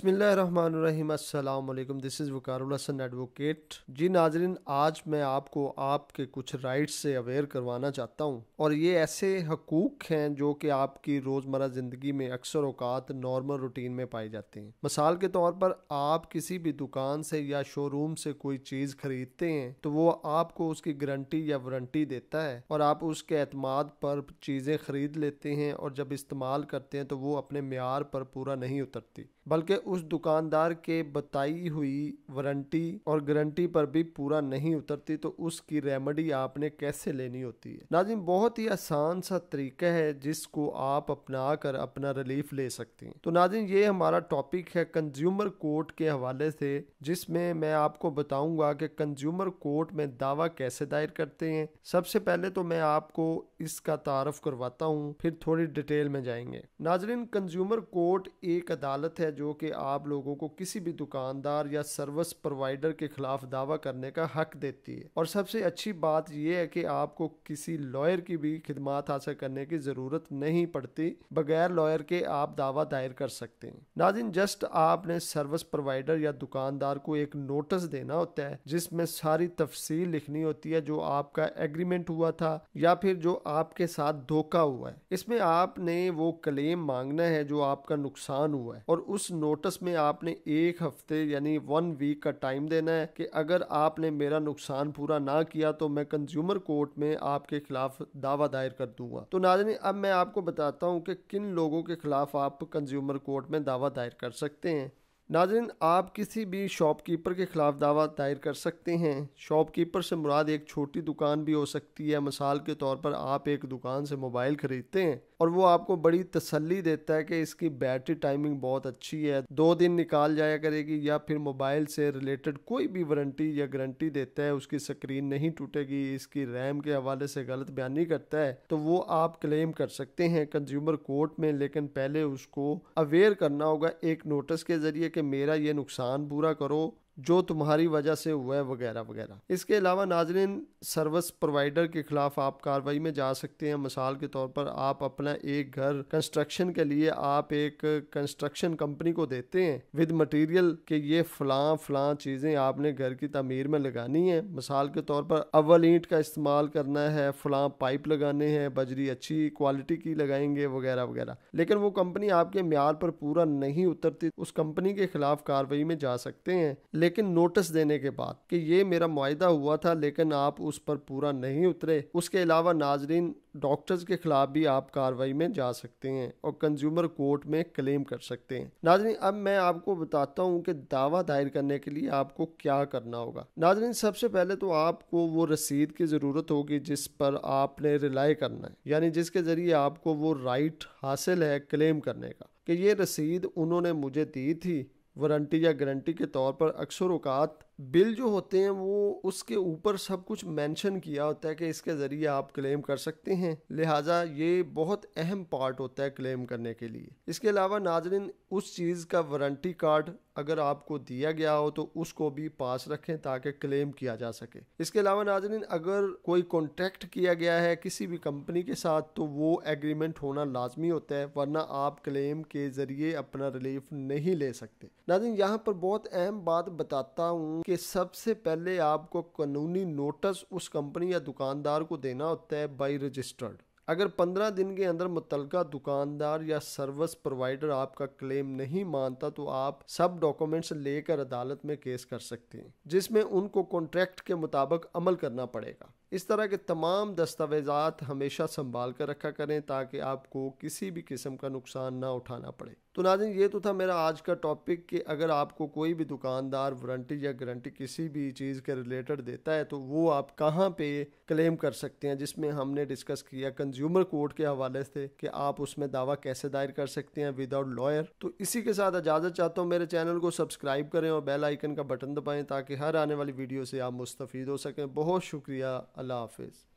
बिस्मिल्लाहिर्रहमानिर्रहीम। अस्सलाम वालेकुम। This is Waqarul Hasan advocate. जी नाजरीन, आज मैं आपको आपके कुछ राइट्स से अवेयर करवाना चाहता हूँ, और ये ऐसे हकूक़ हैं जो कि आपकी रोज़मर्रा ज़िंदगी में अक्सर औक़ात नॉर्मल रूटीन में पाए जाते हैं। मिसाल के तौर पर आप किसी भी दुकान से या शोरूम से कोई चीज़ ख़रीदते हैं तो वो आपको उसकी गारंटी या वारंटी देता है, और आप उसके एतमाद पर चीज़ें ख़रीद लेते हैं, और जब इस्तेमाल करते हैं तो वो अपने मेयार पर पूरा नहीं उतरती, बल्कि उस दुकानदार के बताई हुई वारंटी और गारंटी पर भी पूरा नहीं उतरती। तो उसकी रेमेडी आपने कैसे लेनी होती है? नाज़रीन, बहुत ही आसान सा तरीका है जिसको आप अपना कर अपना रिलीफ ले सकते हैं। तो नाज़रीन, ये हमारा टॉपिक है कंज्यूमर कोर्ट के हवाले से, जिसमें मैं आपको बताऊंगा कि कंज्यूमर कोर्ट में दावा कैसे दायर करते हैं। सबसे पहले तो मैं आपको इसका तारफ़ करवाता हूँ, फिर थोड़ी डिटेल में जाएंगे। नाज़रीन, कंज्यूमर कोर्ट एक अदालत है जो कि आप लोगों को किसी भी दुकानदार या सर्विस प्रोवाइडर के खिलाफ दावा करने का हक देती है। और सबसे अच्छी बात यह है कि आपको किसी लॉयर की भी खिदमत हासिल करने की ज़रूरत नहीं पड़ती, बगैर लॉयर के आप दावा दायर कर सकते हैं। नाज़रीन, जस्ट आपने सर्विस प्रोवाइडर या दुकानदार को एक नोटिस देना होता है जिसमें सारी तफसील लिखनी होती है, जो आपका एग्रीमेंट हुआ था या फिर जो आपके साथ धोखा हुआ है। इसमें आपने वो क्लेम मांगना है जो आपका नुकसान हुआ है, और उस नोटिस में आपने एक हफ्ते यानी 1 वीक का टाइम देना है कि अगर आपने मेरा नुकसान पूरा ना किया तो मैं कंज्यूमर कोर्ट में आपके खिलाफ दावा दायर कर दूंगा। तो नाज़रीन, अब मैं आपको बताता हूं कि किन लोगों के खिलाफ आप कंज्यूमर कोर्ट में दावा दायर कर सकते हैं। नाज़रीन, आप किसी भी शॉपकीपर के खिलाफ दावा दायर कर सकते हैं। शॉपकीपर से मुराद एक छोटी दुकान भी हो सकती है। मिसाल के तौर पर आप एक दुकान से मोबाइल ख़रीदते हैं और वो आपको बड़ी तसल्ली देता है कि इसकी बैटरी टाइमिंग बहुत अच्छी है, 2 दिन निकाल जाया करेगी, या फिर मोबाइल से रिलेटेड कोई भी वारंटी या गारंटी देता है, उसकी स्क्रीन नहीं टूटेगी, इसकी रैम के हवाले से गलत बयानी करता है, तो वो आप क्लेम कर सकते हैं कंज्यूमर कोर्ट में। लेकिन पहले उसको अवेयर करना होगा एक नोटिस के ज़रिए कि मेरा ये नुकसान पूरा करो जो तुम्हारी वजह से हुआ है, वगैरह वगैरह। इसके अलावा नाज़रीन, सर्विस प्रोवाइडर के खिलाफ आप कार्रवाई में जा सकते हैं। मिसाल के तौर पर आप अपना एक घर कंस्ट्रक्शन के लिए आप एक कंस्ट्रक्शन कंपनी को देते हैं विद मटेरियल कि ये फलां चीज़ें आपने घर की तामीर में लगानी है। मिसाल के तौर पर अव्वल ईंट का इस्तेमाल करना है, फलां पाइप लगाने हैं, बजरी अच्छी क्वालिटी की लगाएंगे, वगैरह वगैरह। लेकिन वो कंपनी आपके म्यार पर पूरा नहीं उतरती, उस कंपनी के खिलाफ कार्रवाई में जा सकते हैं, लेकिन नोटिस देने के बाद कि ये मेरा मुआहदा हुआ था लेकिन आप उस पर पूरा नहीं उतरे। उसके अलावा नाजरीन, डॉक्टर्स के खिलाफ भी आप कार्रवाई में जा सकते हैं और कंज्यूमर कोर्ट में क्लेम कर सकते हैं। नाजरीन, अब मैं आपको बताता हूं कि दावा दायर करने के लिए आपको क्या करना होगा। नाजरीन, सबसे पहले तो आपको वो रसीद की ज़रूरत होगी जिस पर आपने रिलाई करना है, यानी जिसके ज़रिए आपको वो राइट हासिल है क्लेम करने का कि ये रसीद उन्होंने मुझे दी थी वारंटी या गारंटी के तौर पर। अक्सर औकात बिल जो होते हैं वो उसके ऊपर सब कुछ मेंशन किया होता है कि इसके ज़रिए आप क्लेम कर सकते हैं, लिहाजा ये बहुत अहम पार्ट होता है क्लेम करने के लिए। इसके अलावा नाजरीन, उस चीज़ का वारंटी कार्ड अगर आपको दिया गया हो तो उसको भी पास रखें ताकि क्लेम किया जा सके। इसके अलावा नाजरीन, अगर कोई कॉन्ट्रैक्ट किया गया है किसी भी कंपनी के साथ तो वो एग्रीमेंट होना लाजमी होता है, वरना आप क्लेम के ज़रिए अपना रिलीफ नहीं ले सकते। नाजरीन, यहाँ पर बहुत अहम बात बताता हूँ कि सबसे पहले आपको कानूनी नोटिस उस कंपनी या दुकानदार को देना होता है बाई रजिस्टर्ड। अगर 15 दिन के अंदर मुतलका दुकानदार या सर्विस प्रोवाइडर आपका क्लेम नहीं मानता तो आप सब डॉक्यूमेंट्स लेकर अदालत में केस कर सकते हैं, जिसमें उनको कॉन्ट्रैक्ट के मुताबिक अमल करना पड़ेगा। इस तरह के तमाम दस्तावेज़ात हमेशा संभाल कर रखा करें ताकि आपको किसी भी किस्म का नुकसान ना उठाना पड़े। तो नाज़रीन, ये तो था मेरा आज का टॉपिक कि अगर आपको कोई भी दुकानदार वारंटी या गारंटी किसी भी चीज़ के रिलेटेड देता है तो वो आप कहाँ पे क्लेम कर सकते हैं, जिसमें हमने डिस्कस किया कंज्यूमर कोर्ट के हवाले से कि आप उसमें दावा कैसे दायर कर सकते हैं विदाउट लॉयर। तो इसी के साथ इजाज़त चाहता हूँ। मेरे चैनल को सब्सक्राइब करें और बेल आइकन का बटन दबाएँ ताकि हर आने वाली वीडियो से आप मुस्तफ़ीद हो सकें। बहुत शुक्रिया। अल्लाह हाफिज़।